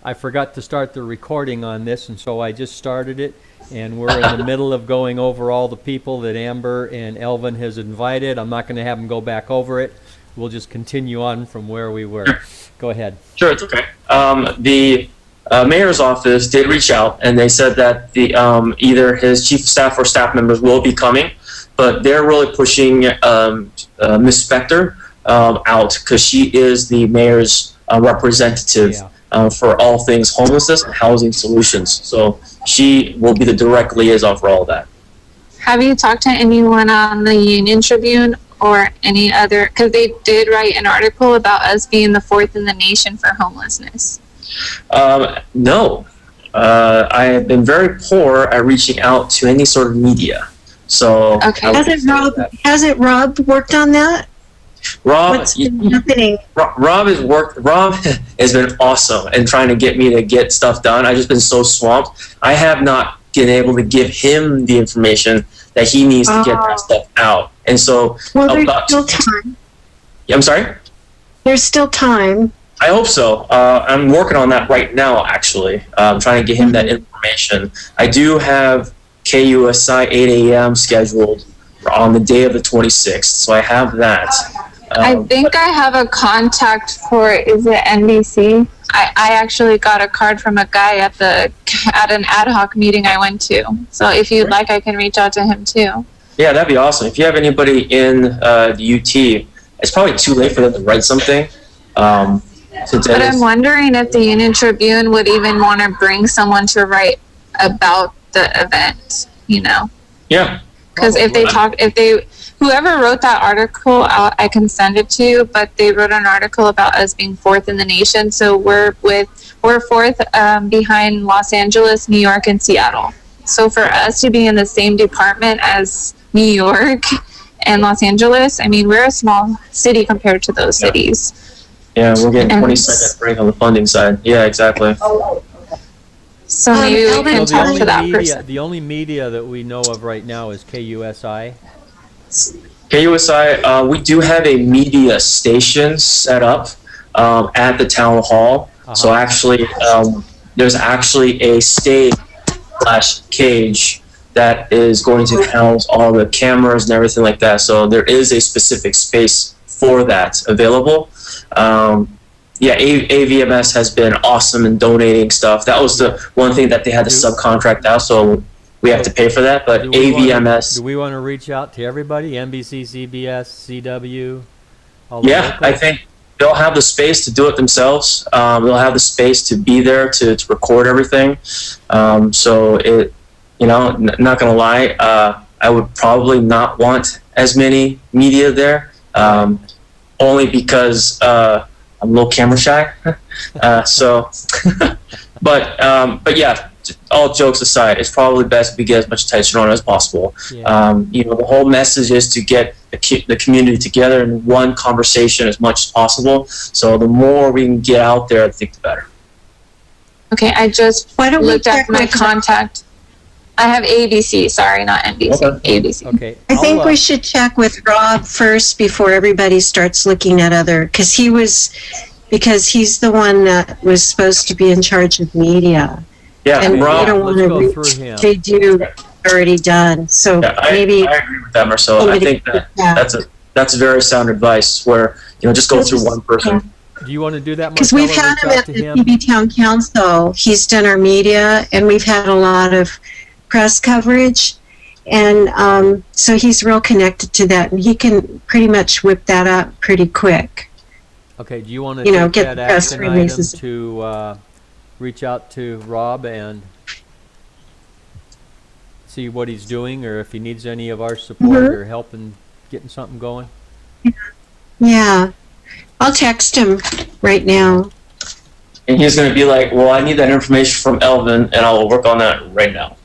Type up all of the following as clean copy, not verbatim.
I forgot to start the recording on this, and so I just started it. And we're in the middle of going over all the people that Amber and Elvin has invited. I'm not going to have them go back over it. We'll just continue on from where we were. Sure. Go ahead. Sure, it's okay. The mayor's office did reach out, and they said that the either his chief of staff or staff members will be coming, but they're really pushing Ms. Spector out because she is the mayor's representative for all things homelessness and housing solutions. So she will be the direct liaison for all of that. Have you talked to anyone on the Union Tribune or any other, because they did write an article about us being the 4th in the nation for homelessness? No. I have been very poor at reaching out to any sort of media. So okay. Hasn't Rob worked on that? Rob, What's been happening? Rob has been awesome in trying to get me to get stuff done. I've just been so swamped. I have not been able to give him the information that he needs to get that stuff out. And so, there's still time. I'm sorry? There's still time. I hope so. I'm working on that right now, actually. I'm trying to get him that information. I do have KUSI 8 a.m. scheduled on the day of the 26th, so I have that. I think I have a contact for, is it NBC? I actually got a card from a guy at an ad hoc meeting I went to. So if you'd like, I can reach out to him too. Yeah, that'd be awesome. If you have anybody in the UT, it's probably too late for them to write something. But I'm wondering if the Union Tribune would even want to bring someone to write about the event, you know? Yeah. Because whoever wrote that article, I can send it to you, but they wrote an article about us being 4th in the nation. So we're 4th behind Los Angeles, New York, and Seattle. So for us to be in the same department as New York and Los Angeles, I mean, we're a small city compared to those cities. Yeah, we're getting 22nd rank on the funding side. Yeah, exactly. So maybe we can talk to that person. The only media that we know of right now is KUSI. KUSI, we do have a media station set up at the town hall. So actually, there's actually a stage/cage that is going to house all the cameras and everything like that. So there is a specific space for that available. AVMS has been awesome in donating stuff. That was the one thing that they had to subcontract out, so we have to pay for that. But AVMS. Do we want to reach out to everybody? NBC, CBS, CW? I think they'll have the space to do it themselves. They'll have the space to be there to record everything. So it, not gonna lie, I would probably not want as many media there, only because I'm a little camera shy. But yeah, all jokes aside, it's probably best if we get as much attention on it as possible. Yeah. The whole message is to get the community together in one conversation as much as possible. So the more we can get out there, I think the better. Okay, I just looked at my contact. I have ABC, sorry, not NBC. Okay. ABC. Okay. I think we should check with Rob first before everybody starts looking at because he's the one that was supposed to be in charge of media. Yeah, and Rob, we don't want to reach they do already done. So maybe I agree with that, Marcelo. I think that's very sound advice. Where just go through one person. Do you want to do that, because we've had him at the TV Town Council. He's done our media, and we've had a lot of press coverage, and so he's real connected to that, and he can pretty much whip that up pretty quick. Okay, do you want to get the press releases to reach out to Rob and see what he's doing, or if he needs any of our support or help in getting something going? Yeah, I'll text him right now. And he's going to be like, well, I need that information from Elvin, and I will work on that right now.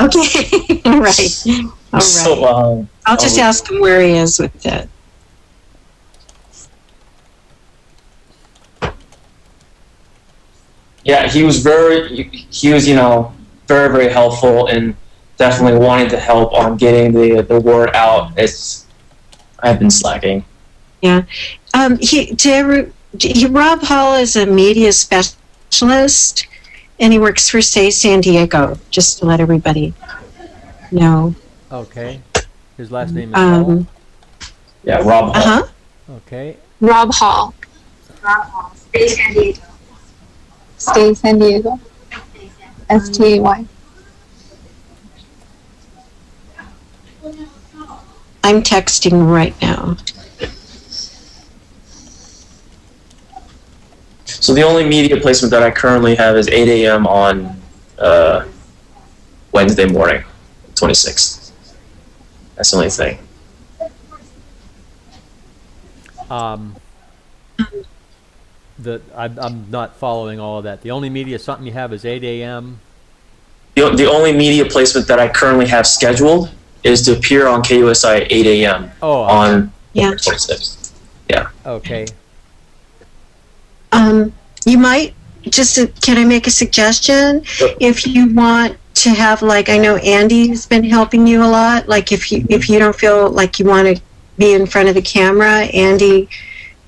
Okay, all right. All right. So, I'll just ask him where he is with it. Yeah, he was very, very helpful and definitely wanting to help on getting the word out. I've been slacking. Yeah. Rob Hall is a media specialist, and he works for Say San Diego, just to let everybody know. Okay. His last name is Hall? Yeah, Rob Hall. Uh-huh. Okay. Rob Hall. Stay San Diego. Stay San Diego. STAY. I'm texting right now. So the only media placement that I currently have is 8 a.m. on Wednesday morning, 26th. That's the only thing. I'm not following all of that. The only media something you have is 8 a.m. The only media placement that I currently have scheduled is to appear on KUSI at 8 a.m. Oh, on Yeah. 26th. Yeah. okay. You might can I make a suggestion? Sure. If you want to have, like, I know Andy's been helping you a lot. Like, if you don't feel like you want to be in front of the camera, Andy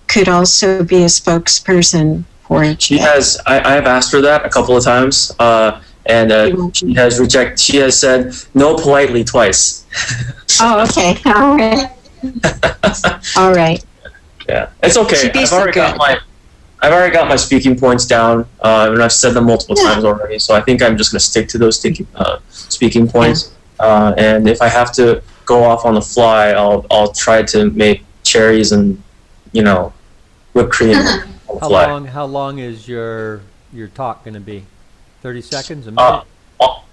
could also be a spokesperson for it. She has. I have asked her that a couple of times, and she has said no politely twice. Oh, okay. All right. All right. Yeah, it's okay. She'd be I've already got my speaking points down, and I've said them multiple times already. So I think I'm just going to stick to those speaking points. And if I have to go off on the fly, I'll try to make cherries and whipped cream on the fly. How long is your talk going to be? 30 seconds? A minute?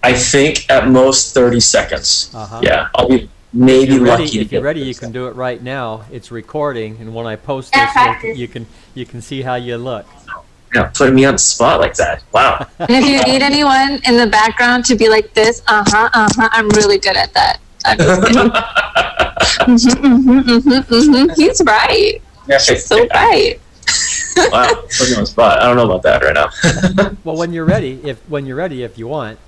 I think at most 30 seconds. Uh-huh. Yeah, I'll be maybe lucky. If you're ready, you can do it right now. It's recording, and when I post this, you can see how you look. Yeah, putting me on the spot like that. Wow. And if you need anyone in the background to be like this, I'm really good at that. I'm just kidding. He's right. He's so right. Wow, putting me on the spot. I don't know about that right now. Well, when you're ready, if you want,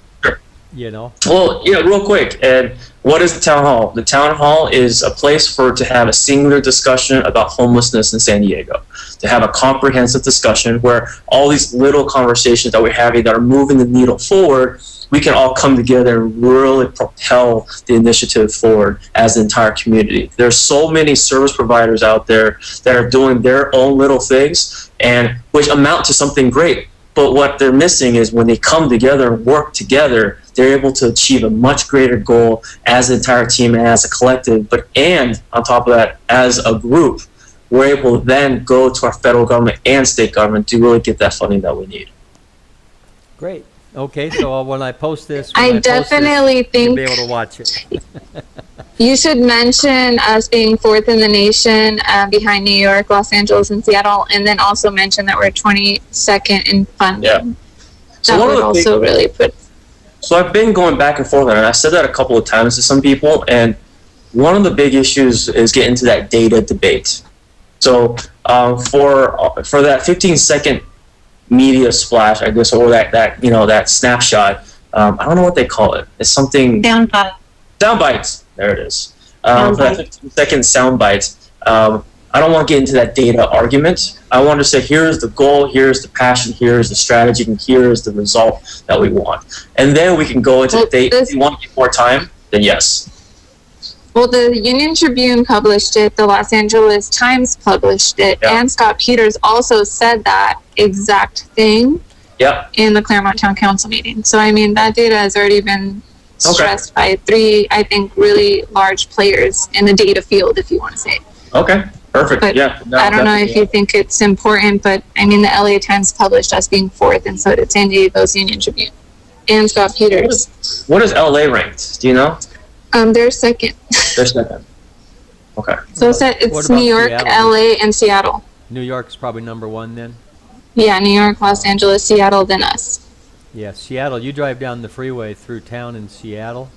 Sure. Well, yeah, real quick. And what is the town hall? The town hall is a place to have a singular discussion about homelessness in San Diego. To have a comprehensive discussion where all these little conversations that we're having that are moving the needle forward, we can all come together and really propel the initiative forward as the entire community. There's so many service providers out there that are doing their own little things, and which amount to something great. But what they're missing is when they come together and work together, they're able to achieve a much greater goal as an entire team and as a collective. And on top of that, as a group, we're able to then go to our federal government and state government to really get that funding that we need. Great. Okay, so when I post this, I definitely think you'll be able to watch it. You should mention us being fourth in the nation behind New York, Los Angeles, and Seattle, and then also mention that we're 22nd in funding. Yeah. So that would also really put... So I've been going back and forth, and I've said that a couple of times to some people, and one of the big issues is getting to that data debate. So for that 15-second media splash, I guess, or that snapshot, I don't know what they call it. It's something... Sound bites. There it is. For that 15-second sound bites, I don't want to get into that data argument. I want to say, here's the goal, here's the passion, here's the strategy, and here's the result that we want. And then we can go into the data. If you want to get more time, then yes. Well, the Union Tribune published it, the Los Angeles Times published it, and Scott Peters also said that exact thing in the Claremont Town Council meeting. So, I mean, that data has already been stressed by 3, I think, really large players in the data field, if you want to say. Okay, perfect. But I don't know if you think it's important, but I mean, the LA Times published us being fourth, and so did San Diego's Union Tribune and Scott Peters. What is LA ranked? Do you know? They're second. They're second. Okay. So it's New York, Seattle? LA, and Seattle. New York's probably number 1 then? Yeah, New York, Los Angeles, Seattle, then us. Yeah, Seattle, you drive down the freeway through town in Seattle,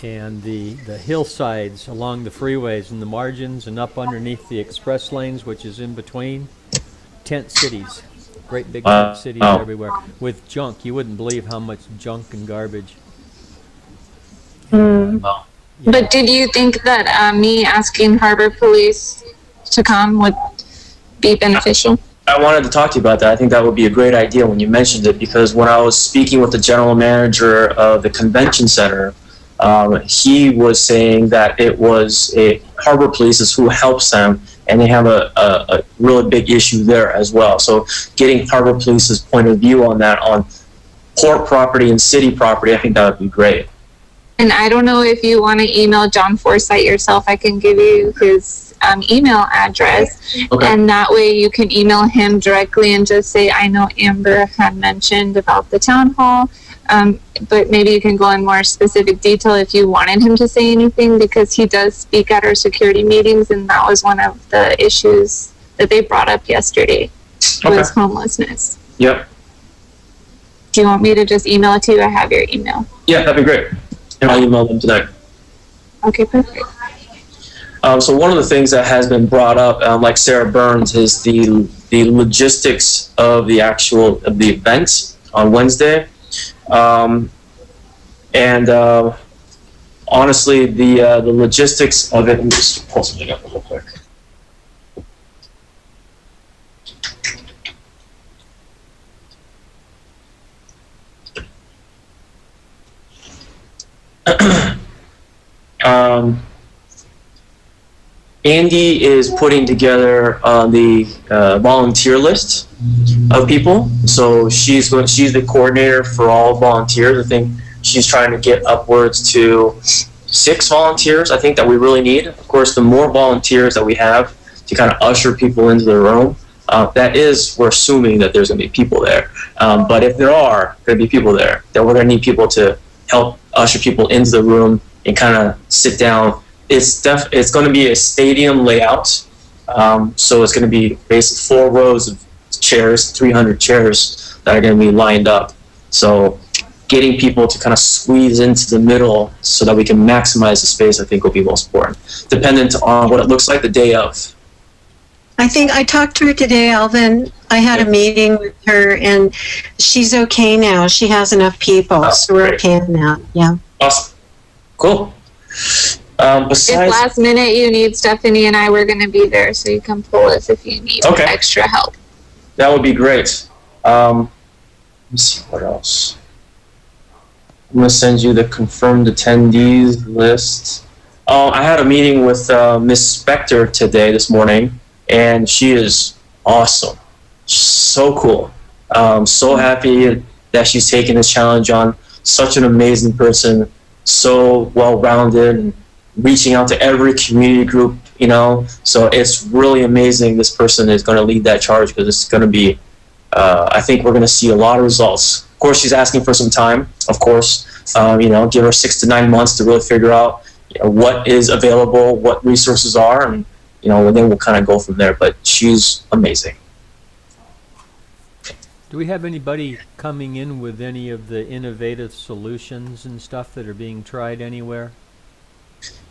and the hillsides along the freeways and the margins and up underneath the express lanes, which is in between, tent cities. Great big tent cities everywhere with junk. You wouldn't believe how much junk and garbage. Wow. Yeah. But did you think that me asking Harbor Police to come would be beneficial? I wanted to talk to you about that. I think that would be a great idea when you mentioned it, because when I was speaking with the general manager of the convention center, he was saying that it was Harbor Police is who helps them, and they have a really big issue there as well. So getting Harbor Police's point of view on that, on port property and city property, I think that would be great. And I don't know if you want to email John Forsythe yourself. I can give you his email address, Okay. and that way you can email him directly and just say, I know Amber had mentioned about the town hall, but maybe you can go in more specific detail if you wanted him to say anything, because he does speak at our security meetings, and that was one of the issues that they brought up yesterday, was homelessness. Yep. Do you want me to just email it to you? I have your email. Yeah, that'd be great. And I'll email them tonight. Okay, perfect. So one of the things that has been brought up, like Sarah Burns, is the logistics of the event on Wednesday, and honestly, the logistics of it. Let me just pull something up real quick. Andy is putting together the volunteer list of people. So she's the coordinator for all volunteers. I think she's trying to get upwards to 6 volunteers, I think, that we really need. Of course, the more volunteers that we have to kind of usher people into the room, we're assuming that there's going to be people there. But if there are going to be people there, then we're going to need people to help usher people into the room and kind of sit down. It's going to be a stadium layout, so it's going to be basically 4 rows of chairs, 300 chairs that are going to be lined up. So getting people to kind of squeeze into the middle so that we can maximize the space, I think, will be most important, dependent on what it looks like the day of. I think I talked to her today, Alvin. I had a meeting with her, and she's okay now. She has enough people, so we're okay now. Yeah. Awesome. Cool. If last minute you need Stephanie and I, we're going to be there, so you can pull us if you need extra help. That would be great. Let me see what else. I'm going to send you the confirmed attendees list. I had a meeting with Miss Spector this morning, and she is awesome. So cool. So happy that she's taking this challenge on. Such an amazing person. So well-rounded, and reaching out to every community group, so it's really amazing. This person is going to lead that charge, because it's going to be, I think we're going to see a lot of results. Of course, she's asking for some time, of course, give her 6 to 9 months to really figure out what is available, what resources are, and, and then we'll kind of go from there, but she's amazing. Do we have anybody coming in with any of the innovative solutions and stuff that are being tried anywhere?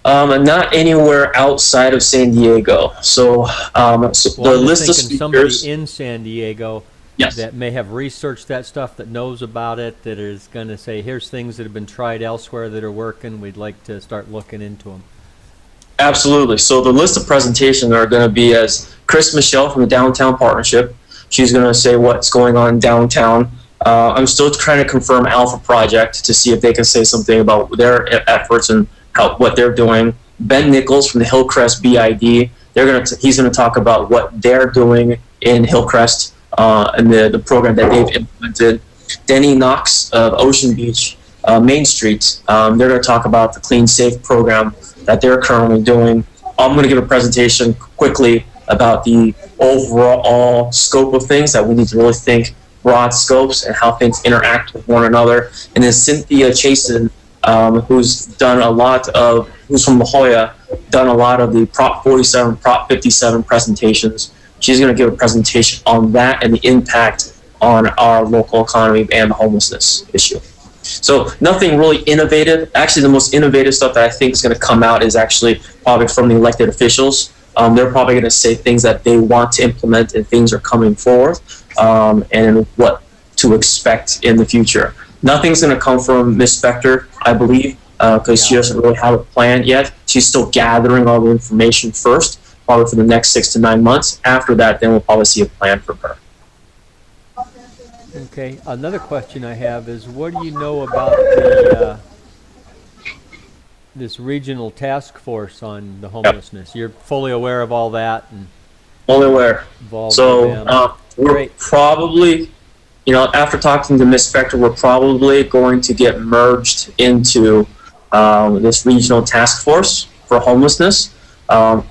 Not anywhere outside of San Diego. So, the list of speakers. Somebody in San Diego Yes. that may have researched that stuff, that knows about it, that is going to say, here's things that have been tried elsewhere that are working. We'd like to start looking into them. Absolutely. So the list of presentations are going to be as Chris Michelle from the Downtown Partnership. She's going to say what's going on downtown. I'm still trying to confirm Alpha Project to see if they can say something about their efforts and what they're doing. Ben Nichols from the Hillcrest BID, he's going to talk about what they're doing in Hillcrest and the program that they've implemented. Denny Knox of Ocean Beach, Main Street, they're going to talk about the Clean Safe program that they're currently doing. I'm going to give a presentation quickly about the overall scope of things, that we need to really think broad scopes and how things interact with one another. And then Cynthia Chasen, who's from La Jolla, done a lot of the Prop 47, Prop 57 presentations. She's going to give a presentation on that and the impact on our local economy and the homelessness issue. So nothing really innovative. Actually, the most innovative stuff that I think is going to come out is actually probably from the elected officials. They're probably going to say things that they want to implement, and things are coming forward, and what to expect in the future. Nothing's going to come from Ms. Spector, I believe, because she doesn't really have a plan yet. She's still gathering all the information first. probably for the next 6 to 9 months. After that, then we'll probably see a plan from her. Okay, another question I have is, what do you know about the this regional task force on the homelessness? You're fully aware of all that and Only aware. involved So with them. we're Great. probably, after talking to Ms. Spector, we're probably going to get merged into this regional task force for homelessness.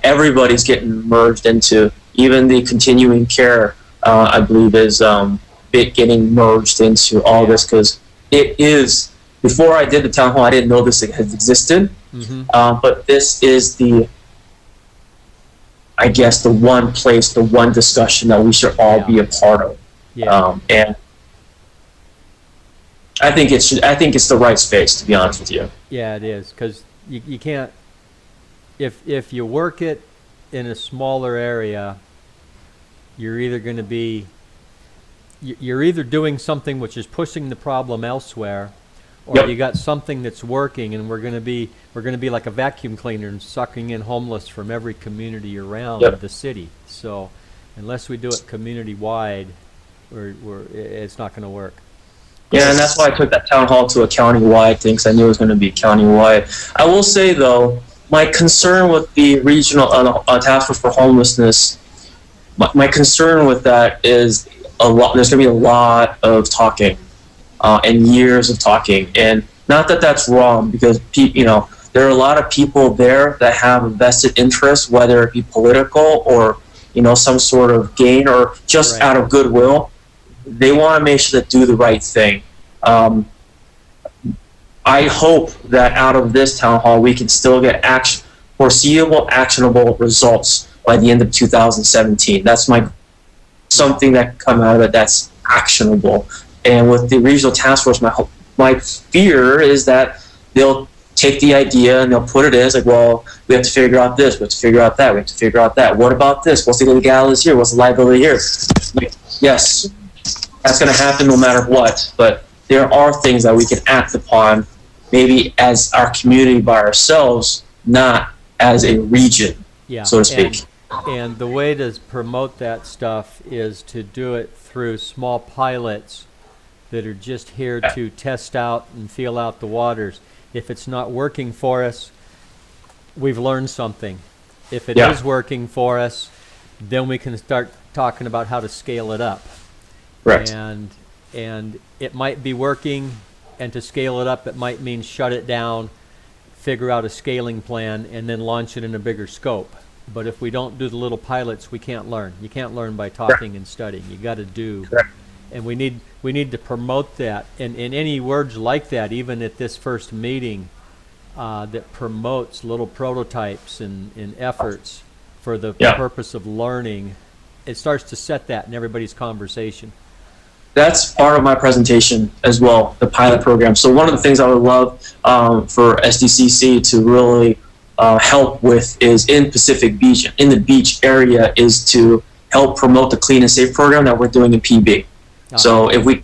Everybody's getting merged into, even the continuing care, I believe, is getting merged into all this, because it is, before I did the town hall, I didn't know this had existed. But this is I guess, the one place, the one discussion that we should all be a part of. And I think it's the right space, to be honest with you. Yeah, it is, because you can't, if you work it in a smaller area, you're either going to be, you're either doing something which is pushing the problem elsewhere, or you got something that's working, and we're going to be like a vacuum cleaner and sucking in homeless from every community around the city. So unless we do it community wide, it's not going to work. Yeah, and that's why I took that town hall to a county-wide thing, because I knew it was going to be county-wide. I will say, though, my concern with the regional task force for homelessness, my concern with that is there's going to be a lot of talking and years of talking. And not that that's wrong, because there are a lot of people there that have a vested interest, whether it be political or some sort of gain or just out of goodwill. They want to make sure to do the right thing. I hope that out of this town hall we can still get foreseeable, actionable results by the end of 2017. That's something that can come out of it that's actionable. And with the regional task force, my fear is that they'll take the idea and they'll put it in. It's like, well, we have to figure out this, we have to figure out that, we have to figure out that. What about this? What's the legalities here? What's the liability here? Yes, that's going to happen no matter what. But there are things that we can act upon, maybe as our community by ourselves, not as a region, so to speak. And the way to promote that stuff is to do it through small pilots that are just here to test out and feel out the waters. If it's not working for us, we've learned something. If it is working for us, then we can start talking about how to scale it up. Correct. And it might be working, and to scale it up, it might mean shut it down, figure out a scaling plan, and then launch it in a bigger scope. But if we don't do the little pilots, we can't learn. You can't learn by talking and studying. You got to do. And we need to promote that. And any words like that, even at this first meeting, that promotes little prototypes and efforts for the purpose of learning, it starts to set that in everybody's conversation. That's part of my presentation as well, the pilot program. So one of the things I would love for SDCC to really help with is in Pacific Beach, in the beach area, is to help promote the Clean and Safe program that we're doing in PB. So if we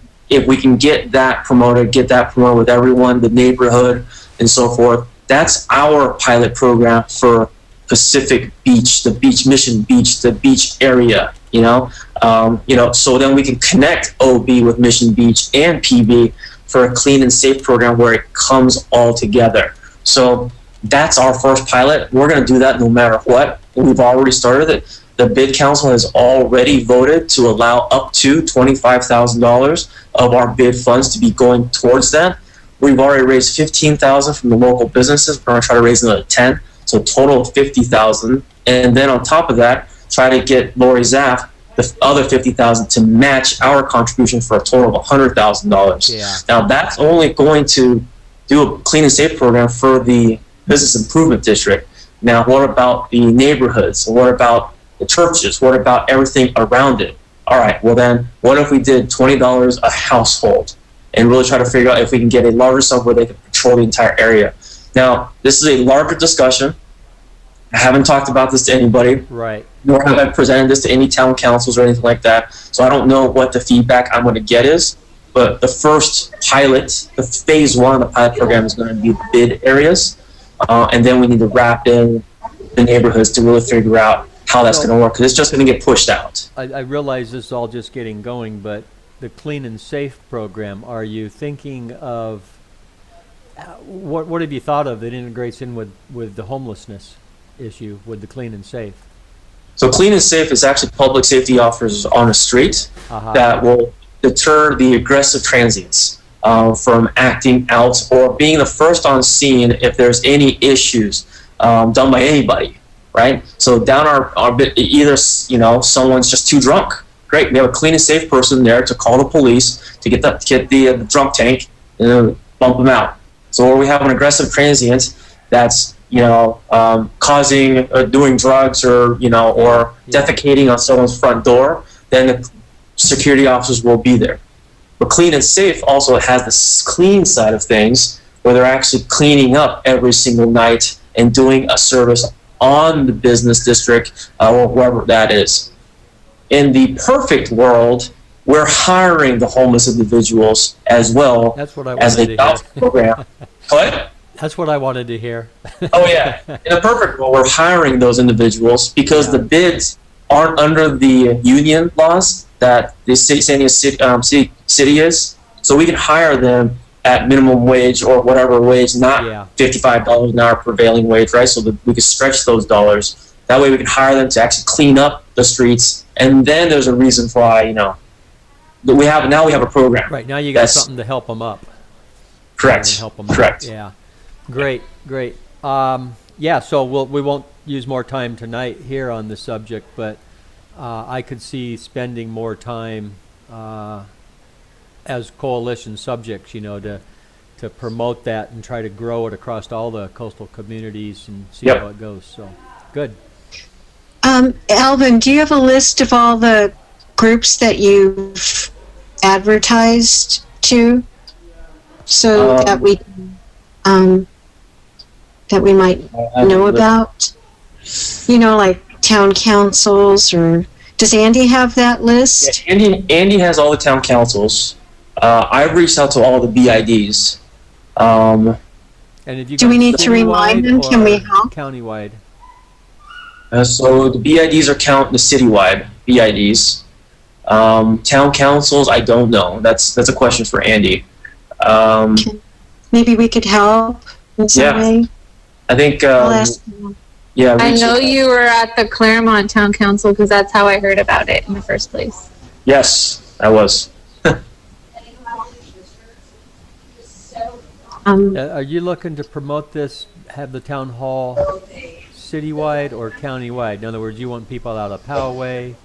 can get that promoted with everyone, the neighborhood and so forth, that's our pilot program for Pacific Beach, the beach, Mission Beach, the beach area, so then we can connect OB with Mission Beach and PB for a Clean and Safe program where it comes all together. So that's our first pilot. We're going to do that no matter what. We've already started it. The bid council has already voted to allow up to $25,000 of our bid funds to be going towards that. We've already raised $15,000 from the local businesses. We're going to try to raise another 10, so a total of $50,000. And then on top of that, try to get Lori Zaff the other $50,000 to match our contribution for a total of $100,000. Now that's only going to do a Clean and Safe program for the Business Improvement District. Now, what about the neighborhoods? What about the churches? What about everything around it? All right, well then, what if we did $20 a household and really try to figure out if we can get a larger sum where they can patrol the entire area? Now, this is a larger discussion. I haven't talked about this to anybody. Right. Nor have I presented this to any town councils or anything like that. So I don't know what the feedback I'm going to get is. But the first pilot, the phase one of the pilot program, is going to be the bid areas. And then we need to wrap in the neighborhoods to really figure out how that's going to work, because it's just going to get pushed out. I realize this is all just getting going, but the Clean and Safe program, are you thinking of, what have you thought of that integrates in with the homelessness issue with the Clean and Safe? So Clean and Safe is actually public safety officers on the street that will deter the aggressive transients from acting out or being the first on scene if there's any issues done by anybody, right? So down our bit, either, you know, someone's just too drunk. Great, we have a Clean and Safe person there to call the police to get the drunk tank and bump them out. So, or we have an aggressive transient that's, you know, causing, doing drugs, or, you know, or defecating on someone's front door, then the security officers will be there. But Clean and Safe also has this clean side of things, where they're actually cleaning up every single night and doing a service on the business district or wherever that is. In the perfect world, we're hiring the homeless individuals as well. That's what I as wanted a to hear. program. What? That's what I wanted to hear. Oh yeah, in the perfect world, we're hiring those individuals because the bids aren't under the union laws that the San Diego city is. So we can hire them at minimum wage or whatever wage, not $55 an hour prevailing wage, right? So that we can stretch those dollars. That way we can hire them to actually clean up the streets, and then there's a reason why, you know, that we have a program. Right, now you got something to help them up. Correct. Help them Correct. Out. Yeah. Great. Yeah, so we won't use more time tonight here on the subject, but I could see spending more time as coalition subjects, you know, to promote that and try to grow it across all the coastal communities and see how it goes. So, good. Alvin, do you have a list of all the groups that you've advertised to, so that we might know about? You know, like town councils, or does Andy have that list? Yeah, Andy has all the town councils. I've reached out to all the BIDs. And if you do we need to remind them? Can we help? Countywide. So the BIDs are the citywide BIDs. Town councils, I don't know. That's a question for Andy. Maybe we could help in some way. I think. I'll ask them. Yeah. I know you were at the Claremont Town Council because that's how I heard about it in the first place. Yes, I was. Are you looking to promote this, have the town hall citywide or countywide? In other words, you want people out of Poway?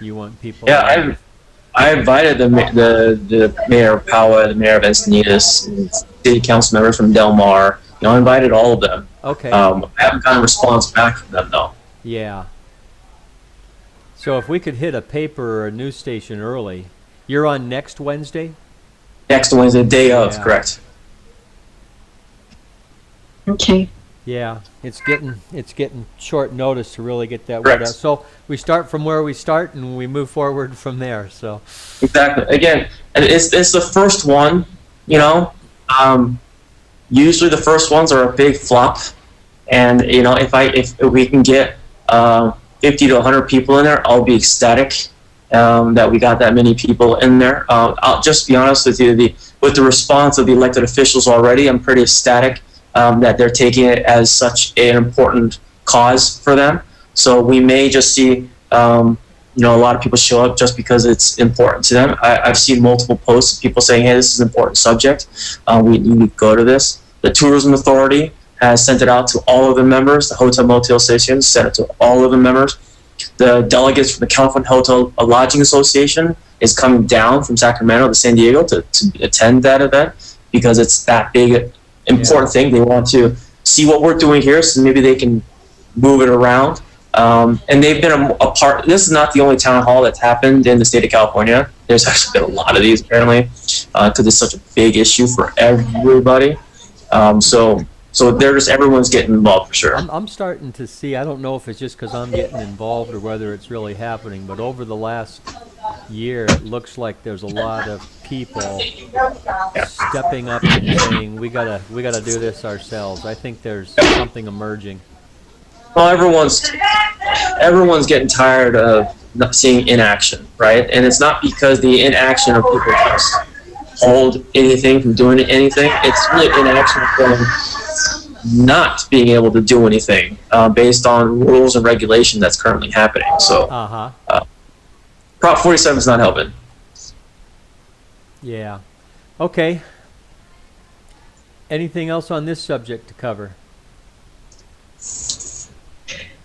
You want people? Yeah, I invited the mayor of Poway, the mayor of Encinitas, and city council members from Del Mar. You know, I invited all of them. Okay. I haven't gotten a response back from them though. Yeah. So if we could hit a paper or a news station early, you're on next Wednesday? Next Wednesday, day of, correct. Okay. Yeah, it's getting short notice to really get that word out. So we start from where we start and we move forward from there. So exactly. Again, it's the first one. You know, usually the first ones are a big flop, and you know, if we can get 50 to 100 people in there, I'll be ecstatic that we got that many people in there. I'll just be honest with you, with the response of the elected officials already, I'm pretty ecstatic. That they're taking it as such an important cause for them. So we may just see, you know, a lot of people show up just because it's important to them. I've seen multiple posts of people saying, hey, this is an important subject. We need to go to this. The Tourism Authority has sent it out to all of the members. The Hotel Motel Association sent it to all of the members. The delegates from the California Hotel Lodging Association is coming down from Sacramento to San Diego to attend that event because it's that big important thing. They want to see what we're doing here, so maybe they can move it around. And they've been a part. This is not the only town hall that's happened in the state of California. There's actually been a lot of these apparently, because it's such a big issue for everybody. So they're just, everyone's getting involved for sure. I'm starting to see, I don't know if it's just because I'm getting involved or whether it's really happening, but over the last year, it looks like there's a lot of people stepping up and saying, we gotta do this ourselves. I think there's something emerging. Well, everyone's everyone's getting tired of not seeing inaction, right? And it's not because the inaction of people just hold anything from doing anything. It's really inaction from not being able to do anything based on rules and regulation that's currently happening. So Prop 47 is not helping. Yeah. Okay. Anything else on this subject to cover?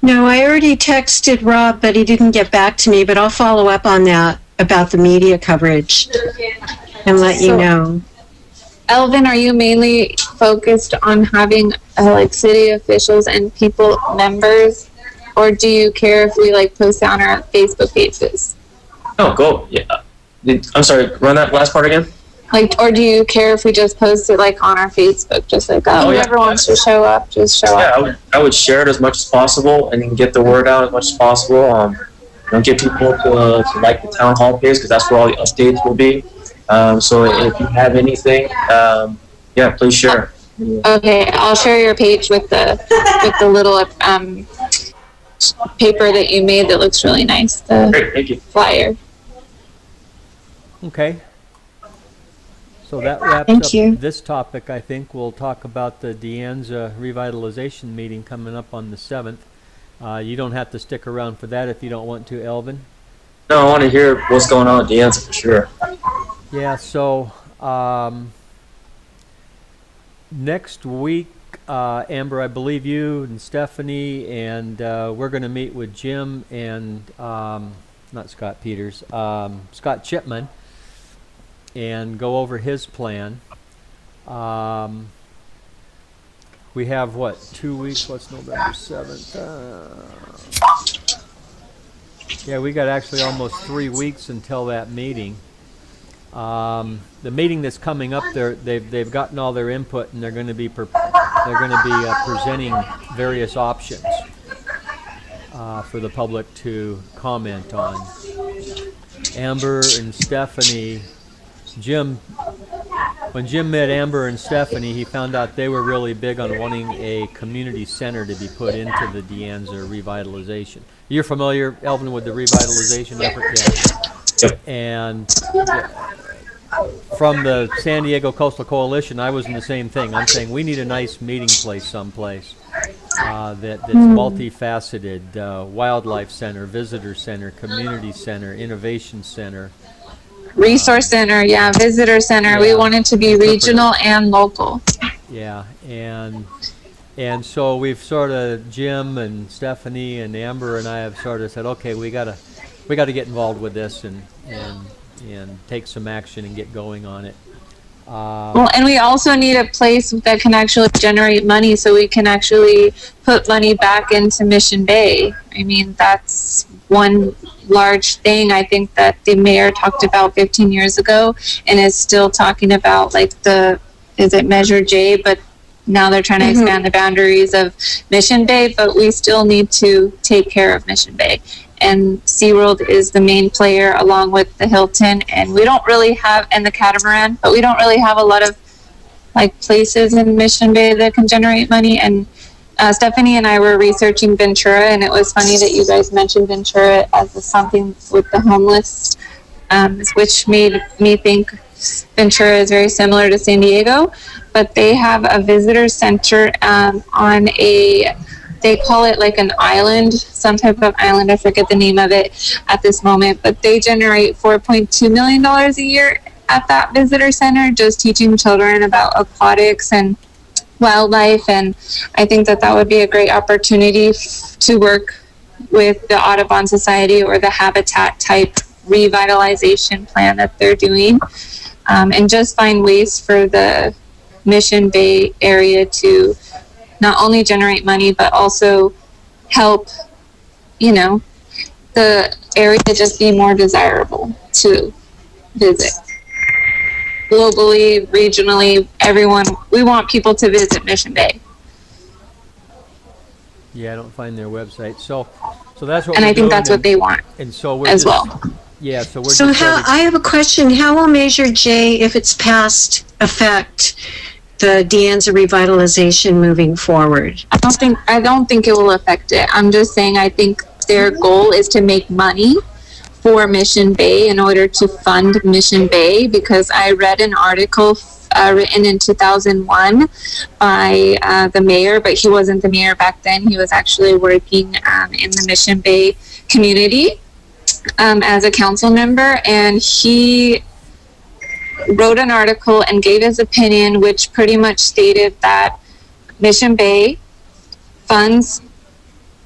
No, I already texted Rob, but he didn't get back to me, but I'll follow up on that about the media coverage and let you know. Elvin, are you mainly focused on having like city officials and people members, or do you care if we like post it on our Facebook pages? Oh, go. Yeah. I'm sorry. Run that last part again. Like, or do you care if we just post it like on our Facebook, just like, Oh, yeah. whoever wants to show up, just show up? Yeah, I would share it as much as possible and then get the word out as much as possible. Get people to like the town hall page because that's where all the updates will be. So if you have anything, yeah, please share. Okay, I'll share your page with the little paper that you made that looks really nice. The Great, thank you. flyer. Okay. So that wraps Thank up you. this topic. I think we'll talk about the De Anza revitalization meeting coming up on the 7th. You don't have to stick around for that if you don't want to, Elvin. No, I want to hear what's going on with De Anza for sure. Yeah, so next week, Amber, I believe you and Stephanie, and we're going to meet with Jim and, not Scott Peters, Scott Chipman, and go over his plan. We have, what, 2 weeks? What's November 7th? Yeah, we got actually almost 3 weeks until that meeting. The meeting that's coming up, they've gotten all their input, and they're going to be presenting various options for the public to comment on. Amber and Stephanie, when Jim met Amber and Stephanie, he found out they were really big on wanting a community center to be put into the De Anza revitalization. You're familiar, Elvin, with the revitalization effort? Yeah. Yep. And from the San Diego Coastal Coalition, I was in the same thing. I'm saying we need a nice meeting place someplace that's multifaceted, wildlife center, visitor center, community center, innovation center. Resource center, yeah, visitor center. Yeah. We want it to be regional and local. Yeah, and so we've sort of, Jim and Stephanie and Amber and I have sort of said, okay, we gotta get involved with this and take some action and get going on it. Well, and we also need a place that can actually generate money so we can actually put money back into Mission Bay. I mean, that's one large thing I think that the mayor talked about 15 years ago and is still talking about, like is it Measure J, but now they're trying to expand the boundaries of Mission Bay, but we still need to take care of Mission Bay. And SeaWorld is the main player along with the Hilton, and we don't really have, and the Catamaran, but we don't really have a lot of like places in Mission Bay that can generate money. And Stephanie and I were researching Ventura, and it was funny that you guys mentioned Ventura as something with the homeless, which made me think Ventura is very similar to San Diego, but they have a visitor center on they call it like an island, some type of island. I forget the name of it at this moment, but they generate $4.2 million a year at that visitor center, just teaching children about aquatics and wildlife. And I think that would be a great opportunity to work with the Audubon Society or the Habitat type revitalization plan that they're doing, and just find ways for the Mission Bay area to not only generate money, but also help, the area just be more desirable to visit. Globally, regionally, everyone, we want people to visit Mission Bay. Yeah, I don't find their website. So that's what And we're I think doing, that's what they want and so we're as just, well. Yeah, so we're So just sort of- I have a question. How will Measure J, if it's passed, affect the De Anza revitalization moving forward? I don't think it will affect it. I'm just saying I think their goal is to make money for Mission Bay in order to fund Mission Bay, because I read an article written in 2001 by the mayor, but he wasn't the mayor back then. He was actually working in the Mission Bay community as a council member, and he wrote an article and gave his opinion, which pretty much stated that Mission Bay funds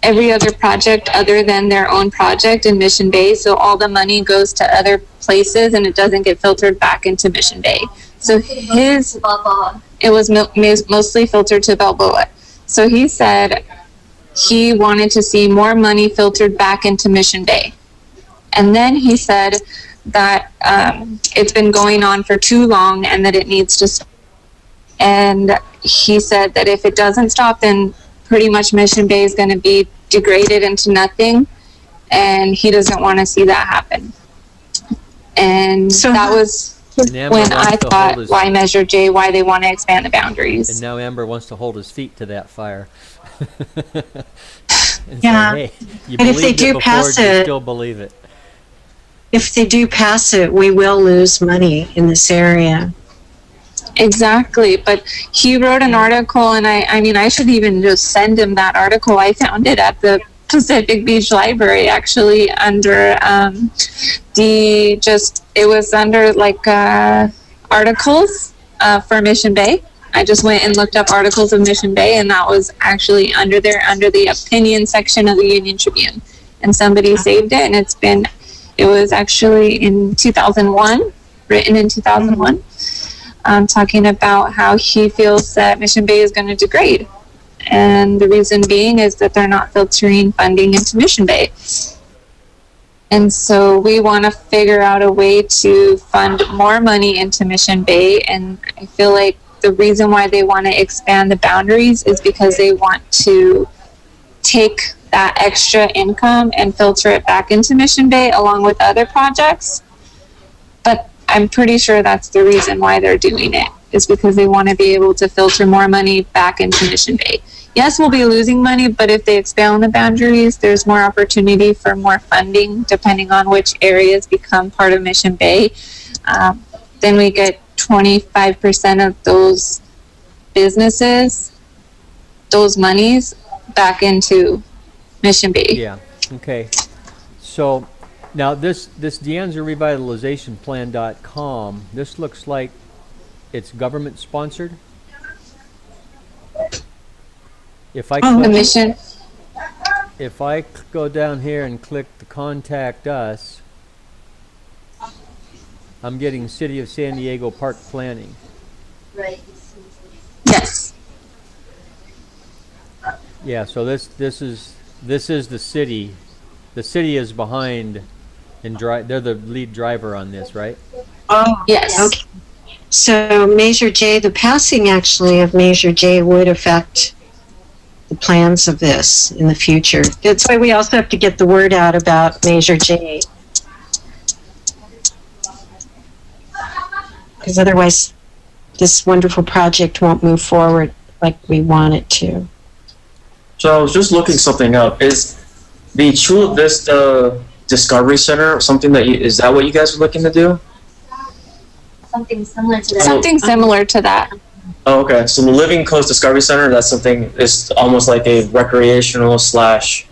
every other project other than their own project in Mission Bay. So all the money goes to other places and it doesn't get filtered back into Mission Bay. So it was mostly filtered to Balboa. So he said he wanted to see more money filtered back into Mission Bay. And then he said that it's been going on for too long and that it needs to stop. And he said that if it doesn't stop, then pretty much Mission Bay is going to be degraded into nothing, and he doesn't want to see that happen. And so that was when I thought, why Measure J, why they want to expand the boundaries. And now Amber wants to hold his feet to that fire. And Yeah. say, hey, you And if they believed do it before, pass do you it- still believe it? If they do pass it, we will lose money in this area. Exactly, but he wrote an article, and I mean, I should even just send him that article. I found it at the Pacific Beach Library, actually, under it was under like articles for Mission Bay. I just went and looked up articles of Mission Bay, and that was actually under the opinion section of the Union Tribune. And somebody saved it, and it was actually in 2001, written in 2001. Talking about how he feels that Mission Bay is going to degrade. And the reason being is that they're not filtering funding into Mission Bay. And so we want to figure out a way to fund more money into Mission Bay. And I feel like the reason why they want to expand the boundaries is because they want to take that extra income and filter it back into Mission Bay along with other projects. But I'm pretty sure that's the reason why they're doing it, is because they want to be able to filter more money back into Mission Bay. Yes, we'll be losing money, but if they expand the boundaries, there's more opportunity for more funding, depending on which areas become part of Mission Bay. Then we get 25% of those businesses, those monies, back into Mission Bay. Yeah, okay. So now this DeAnzaRevitalizationPlan.com, this looks like it's government sponsored. If I The click, mission. if I go down here and click the contact us, I'm getting City of San Diego Park Planning. Yes. Yeah, so this is the city. The city is behind and they're the lead driver on this, right? Oh, Yes. okay. So Measure J, the passing actually of Measure J would affect the plans of this in the future. That's why we also have to get the word out about Measure J. Because otherwise this wonderful project won't move forward like we want it to. So I was just looking something up. Is the Chula Vista Discovery Center something is that what you guys are looking to do? Something similar to that. Something similar to that. Oh, okay. So the Living Coast Discovery Center, that's something, it's almost like a recreational slash,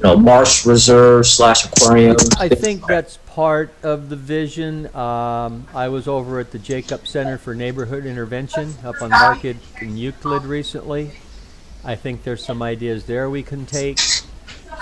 marsh reserve slash aquarium. I think that's part of the vision. I was over at the Jacob Center for Neighborhood Intervention up on Market and Euclid recently. I think there's some ideas there we can take.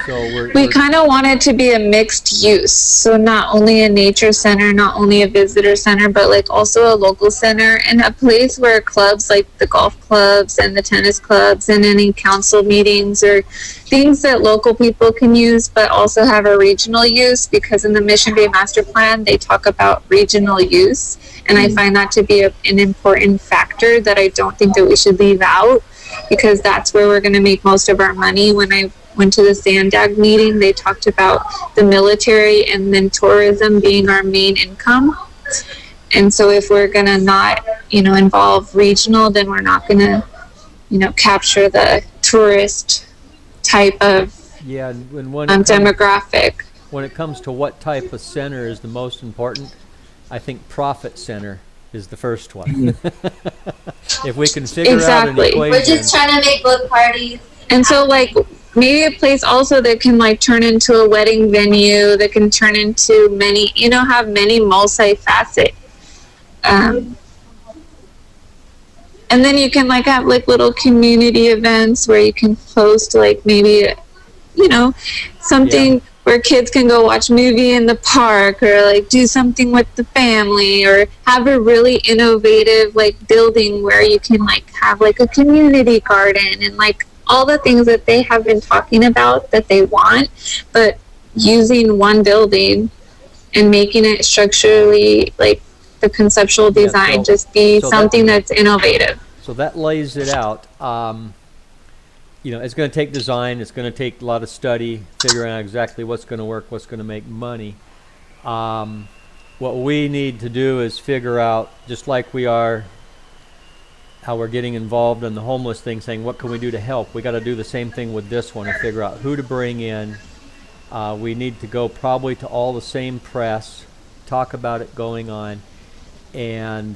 So We kind of want it to be a mixed use. So not only a nature center, not only a visitor center, but like also a local center and a place where clubs like the golf clubs and the tennis clubs and any council meetings or things that local people can use, but also have a regional use, because in the Mission Bay Master Plan, they talk about regional use. And I find that to be an important factor that I don't think that we should leave out, because that's where we're going to make most of our money. When I went to the Sandag meeting, they talked about the military and then tourism being our main income. And so if we're going to not, involve regional, then we're not going to, capture the tourist type of Yeah, and when it comes, demographic. when it comes to what type of center is the most important, I think profit center is the first one. If we can figure out an Exactly. equation. We're just trying to make both parties. And so, like, maybe a place also that can, like, turn into a wedding venue, that can turn into many, you know, have many multi-facet. And then you can, like, have, like, little community events where you can host, like, maybe, you know, something where kids can go watch a movie in the park, or, like, do something with the family, or have a really innovative, like, building where you can, like, have, like, a community garden and, like, all the things that they have been talking about that they want, but using one building and making it structurally, like, the conceptual design just be so something that's innovative. So that lays it out. You know, it's going to take design. It's going to take a lot of study, figuring out exactly what's going to work, what's going to make money. What we need to do is figure out, just like we are, how we're getting involved in the homeless thing, saying what can we do to help. We got to do the same thing with this one and figure out who to bring in. We need to go probably to all the same press, talk about it going on, and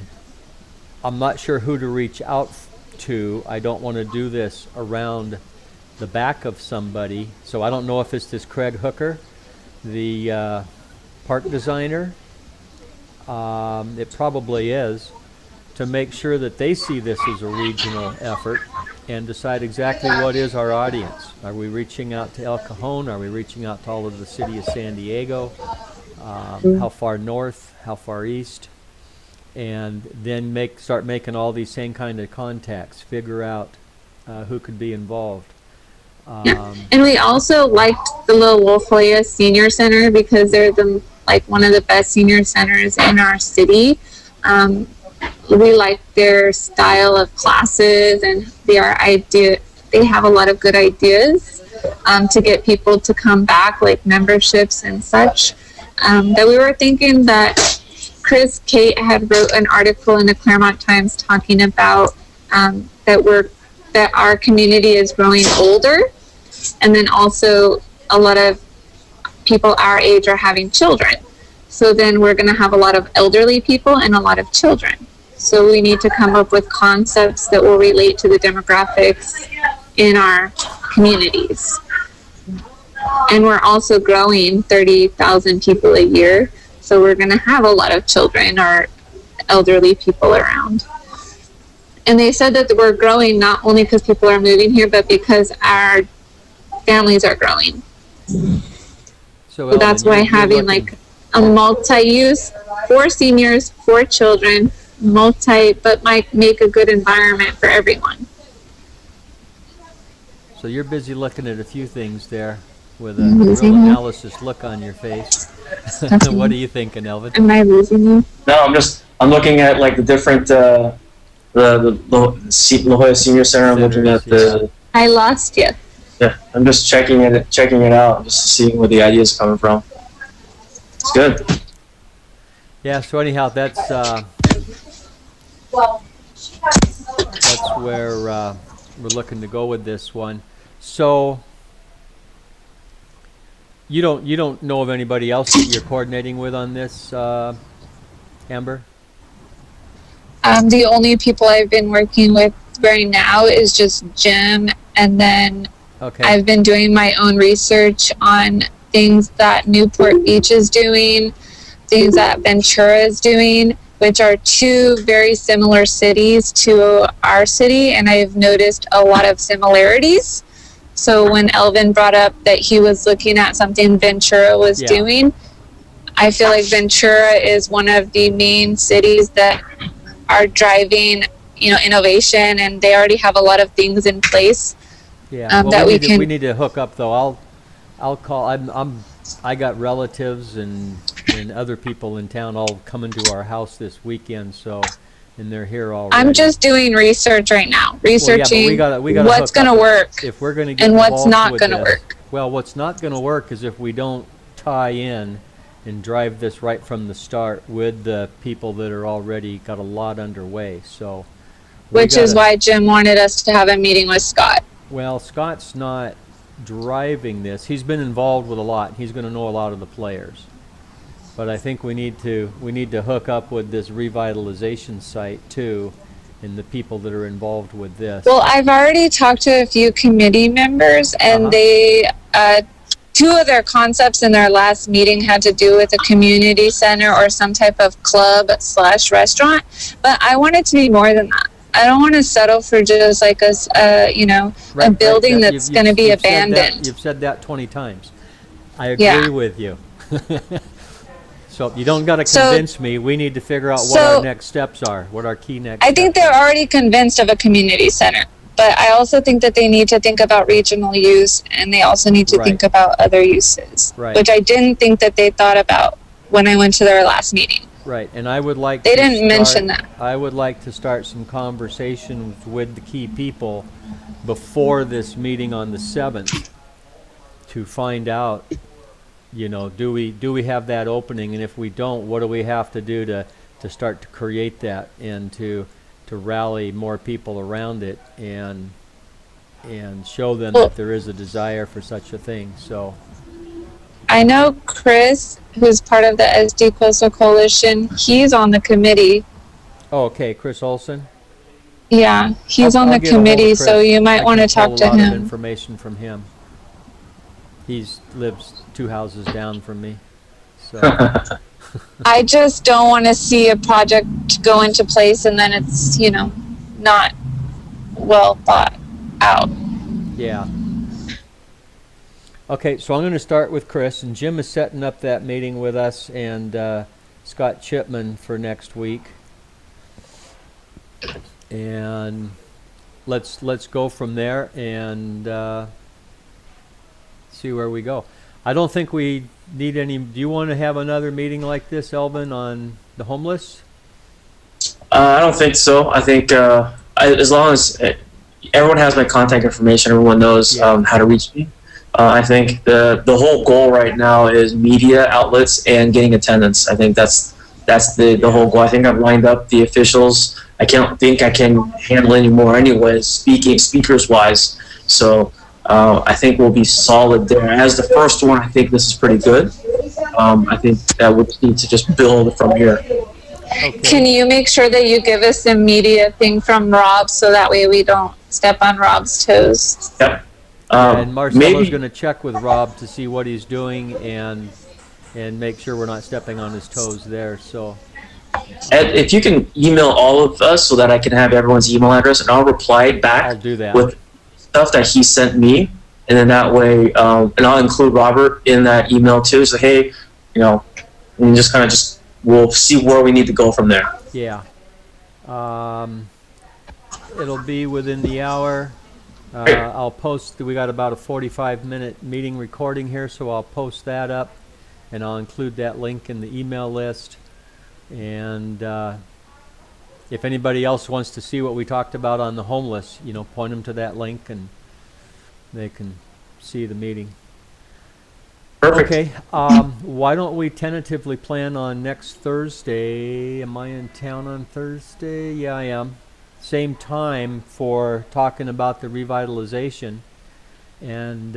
I'm not sure who to reach out to. I don't want to do this around the back of somebody, so I don't know if it's this Craig Hooker, the park designer. It probably is, to make sure that they see this as a regional effort and decide exactly what is our audience. Are we reaching out to El Cajon? Are we reaching out to all of the city of San Diego? How far north? How far east? And then start making all these same kind of contacts, figure out who could be involved. And we also liked the Little Wolf Hoya Senior Center because they're one of the best senior centers in our city. We like their style of classes, and they have a lot of good ideas to get people to come back, like memberships and such. That we were thinking that Chris Kate had wrote an article in the Claremont Times talking about that our community is growing older, and then also a lot of people our age are having children. So then we're going to have a lot of elderly people and a lot of children. So we need to come up with concepts that will relate to the demographics in our communities. And we're also growing 30,000 people a year. So we're going to have a lot of children or elderly people around. And they said that we're growing not only because people are moving here, but because our families are growing. So that's why having like a multi-use for seniors, for children, but might make a good environment for everyone. So you're busy looking at a few things there with a real analysis look on your face. What are you thinking, Elvin? Am I losing you? No, I'm looking at like the different the La Jolla Senior Center. I'm looking at the. I lost you. Yeah, I'm just checking it out, just seeing where the ideas are coming from. It's good. Yeah. So anyhow, that's where we're looking to go with this one. So you don't know of anybody else that you're coordinating with on this, Amber? The only people I've been working with right now is just Jim, and then I've been doing my own research on things that Newport Beach is doing, things that Ventura is doing, which are two very similar cities to our city, and I've noticed a lot of similarities. So when Elvin brought up that he was looking at something Ventura was doing, I feel like Ventura is one of the main cities that are driving, innovation, and they already have a lot of things in place. Yeah, well, we need to hook up though. I'll call. I got relatives and other people in town all coming to our house this weekend, and they're here already. I'm just doing research right now, researching we gotta what's going to work if we're going to get and what's involved not with going to this. work. Well, what's not going to work is if we don't tie in and drive this right from the start with the people that are already got a lot underway. So, which is why Jim wanted us to have a meeting with Scott. Well, Scott's not driving this. He's been involved with a lot. He's going to know a lot of the players. But I think we need to hook up with this revitalization site too, and the people that are involved with this. Well, I've already talked to a few committee members, and Uh-huh. they, two of their concepts in their last meeting had to do with a community center or some type of club/restaurant. But I want it to be more than that. I don't want to settle for just like a building That- that's going to be you've said that- abandoned. You've said that 20 times. I agree Yeah. with you. So you don't got to So- convince me. We need to figure out what our next steps are, what our key next I think steps they're already convinced of a community center, but I also think that they need to think about regional use, and they also need to Right. think about other uses, Right. which I didn't think that they thought about when I went to their last meeting. Right, and I would like They to didn't mention that. I would like to start some conversations with the key people before this meeting on the 7th to find out, do we have that opening, and if we don't, what do we have to do to start to create that and to rally more people around it and show them that there is a desire for such a thing. So I know Chris, who's part of the SD Coastal Coalition, he's on the committee. oh, okay, Chris Olson. Yeah, he's on I'll the get a hold of committee, Chris. so you I might want to can pull talk to a lot of him. information from him. He's lives 2 houses down from me. So I just don't want to see a project go into place and then it's, not well thought out. yeah. Okay, so I'm going to start with Chris, and Jim is setting up that meeting with us and Scott Chipman for next week. And let's go from there and see where we go. I don't think we need any. Do you want to have another meeting like this, Elvin, on the homeless? I don't think so. I think as long as everyone has my contact information, everyone knows Yeah. how to reach me. I think the whole goal right now is media outlets and getting attendance. I think that's the whole goal. I think I've lined up the officials. I can't think I can handle any more anyways, speakers wise. So I think we'll be solid there. As the first one, I think this is pretty good. I think that we just need to just build from here. Okay. Can you make sure that you give us a media thing from Rob so that way we don't step on Rob's toes? Yep. And Marcelo's maybe going to check with Rob to see what he's doing and make sure we're not stepping on his toes there. So Ed, if you can email all of us so that I can have everyone's email address, and I'll reply back I'll do that. with stuff that he sent me, and then that way, and I'll include Robert in that email too. So hey, and just kind of we'll see where we need to go from there. Yeah. It'll be within the hour. I'll post, we got about a 45-minute meeting recording here, so I'll post that up, and I'll include that link in the email list. And if anybody else wants to see what we talked about on the homeless, point them to that link, and they can see the meeting. Perfect. Okay, why don't we tentatively plan on next Thursday? Am I in town on Thursday? Yeah, I am. Same time for talking about the revitalization, and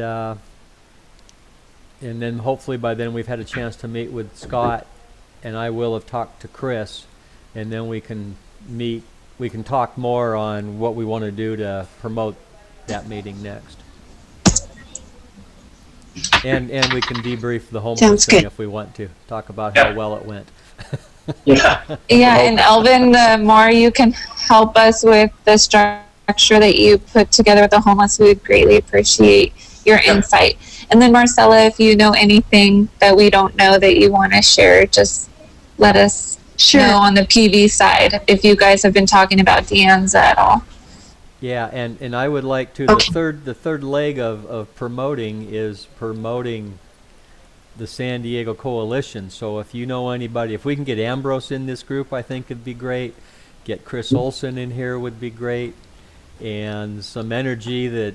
then hopefully by then we've had a chance to meet with Scott, and I will have talked to Chris, and then we can meet. We can talk more on what we want to do to promote that meeting next. And we can debrief the homeless Sounds thing good. if we want to. Talk about how well it went. Yeah. Yeah, and Elvin, the more you can help us with the structure that you put together with the homeless, we would greatly appreciate your insight. And then Marcella, if you know anything that we don't know that you want to share, just let us know on the PV side if you guys have been talking about Deanza at all. Yeah, and I would like to, Okay. the third leg of promoting is promoting the San Diego Coalition. So if you know anybody, if we can get Ambrose in this group, I think it'd be great. Get Chris Olson in here would be great. And some energy that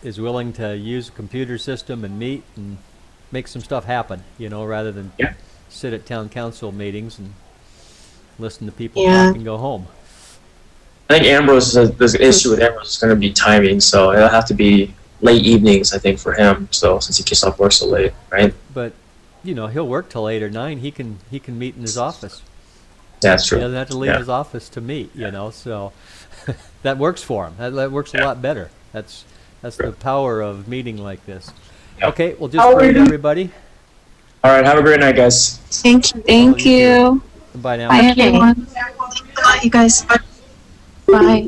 is willing to use a computer system and meet and make some stuff happen, rather than Yeah. sit at town council meetings and listen to people Yeah. talk and go home. I think Ambrose, there's an issue with Ambrose is going to be timing, so it'll have to be late evenings, I think, for him. So since he gets off work so late, right? But, you know, he'll work till 8 or 9. He can meet in his office. That's He true. doesn't have to leave Yeah. his office to meet, you know, so that works for him. That works a lot better. That's the power of meeting like this. Yeah. Okay, well, just greet everybody. All right. Have a great night, guys. Thank you. Thank you. Bye now. Bye, Okay. everyone. Bye, you guys. Bye.